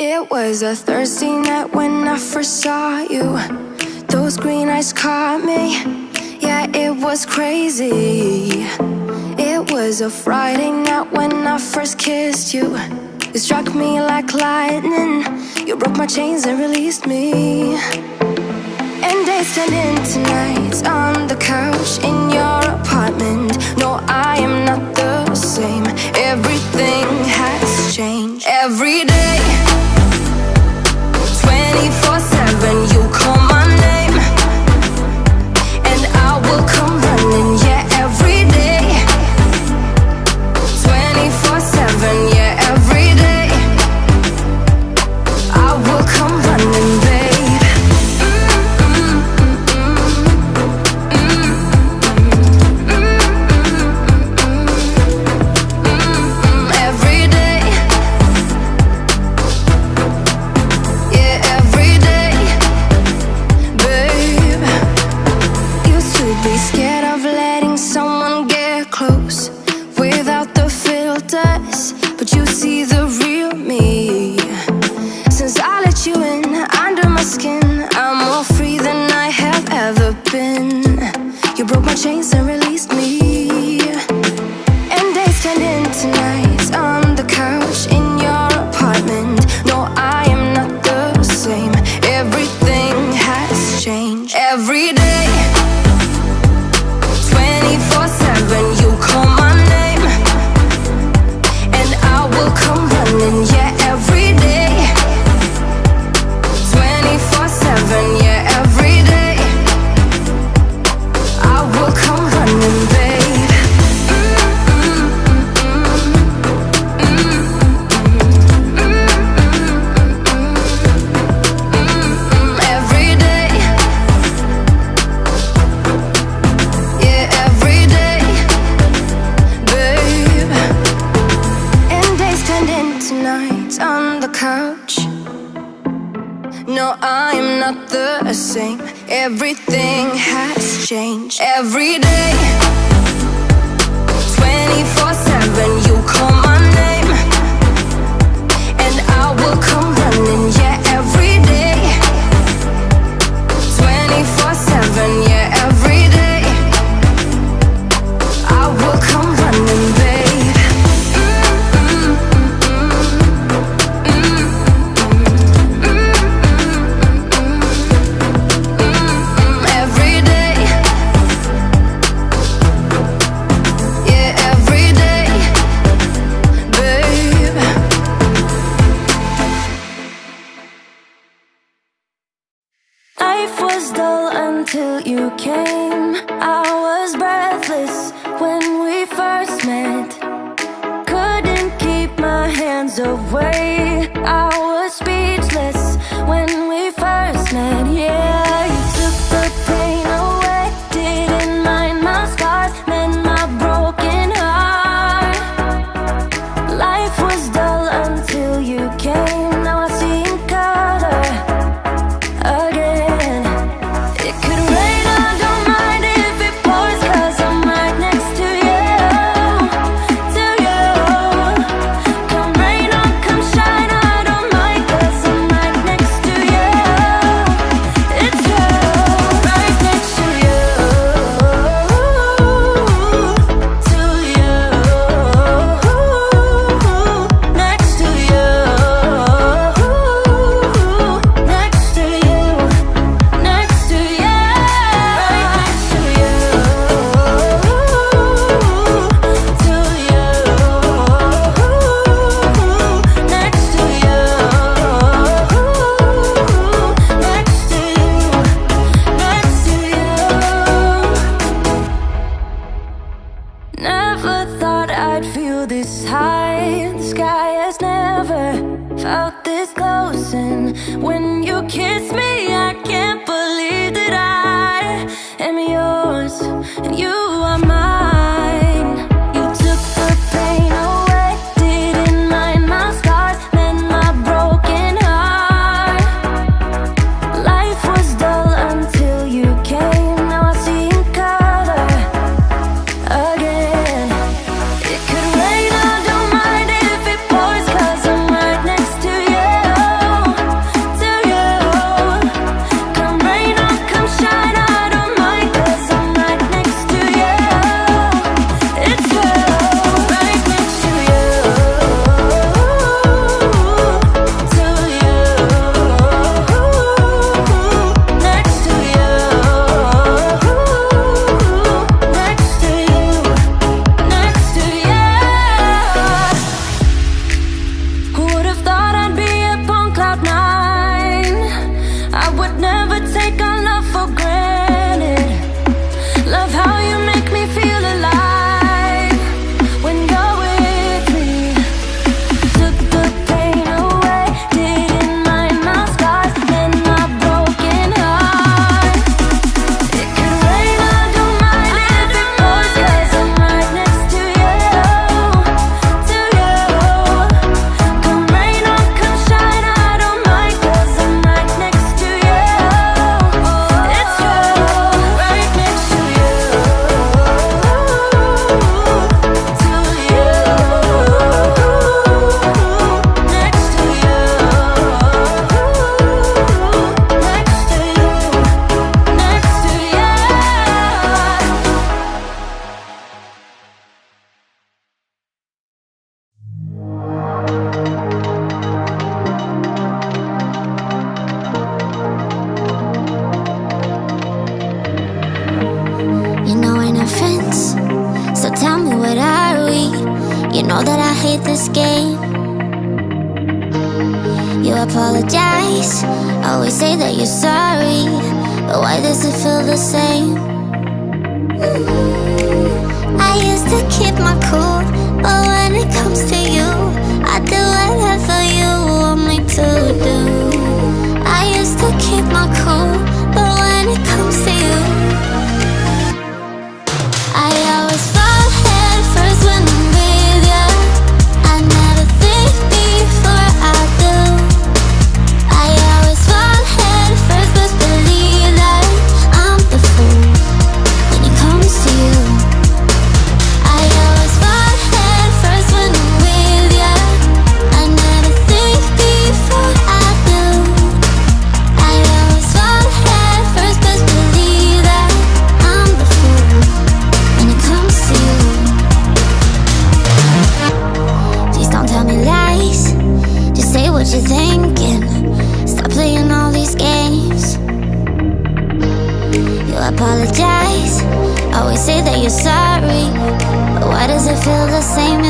It was a Thursday night when I first saw you. Those green eyes caught me. Yeah, it was crazy. It was a Friday night when I first kissed you. You struck me like lightning. You broke my chains and released me. And days turned into nights on the couch in your apartment. No, I am not the same. Everything has changed. Every day 24/7, you call my name, and I will come running, yeah, every day. 24/7, yeah, every day. I will come running, babe. Every day. Yeah, every day, babe. Used to be scared of letting someone get close without the filters, but you see the real me. Since I let you in under my skin, I'm more free than I have ever been. You broke my chains and released me. And days turned into nights on the couch in your apartment. No, I am not the same. Everything has changed. Every day 24/7, you call my name, and I will come running, yeah, every day. 24/7, yeah, every day. I will come running, babe. Every day. Yeah, every day, babe. And days turned into nights on the couch. No, I am not the same. Everything has changed. Every day 24/7, you call my name, and I will come running, yeah, every day. 24/7, yeah, every day. I will come running, babe. Every day. Yeah, every day, babe. Life was dull until you came. I was breathless when we first met. Couldn't keep my hands away. I was speechless when we first met. Yeah, you took the pain away. Didn't mind my scars, mend my broken heart. Life was dull until you came. Now I see in color again. It could rain, I don't mind if it pours, 'cause I'm right next to you, to you. Come rain or come shine, I don't mind, 'cause I'm right next to you. It's you, right next to you, to you, next to you, next to you. Next to you, right next to you, to you, next to you, next to you, next to you. Never thought I'd feel this high. The sky has never felt this close, and when you kiss me, I can't believe that I am yours and you are mine. You took the pain away, didn't mind my scars, mend my broken heart. Life was dull until you came. Now I see in color again. It could rain, I don't mind if it pours, 'cause I'm right next to you. that I hate this game. You apologize, always say that you're sorry, but why does it feel the same? I used to keep my cool, but when it comes to you, I do whatever you want me to do. I used to keep my cool, but when it comes to you, I always fall head first when I'm with ya. I never think before I do. I always fall head first, but believe that I'm the fool when it comes to you. I always fall head first when I'm with ya. I never think before I do. I always fall head first, but believe that I'm the fool when it comes to you. Please don't tell me lies, just say what you're thinking. Stop playing all these games. You apologize, always say that you're sorry, but why does it feel the same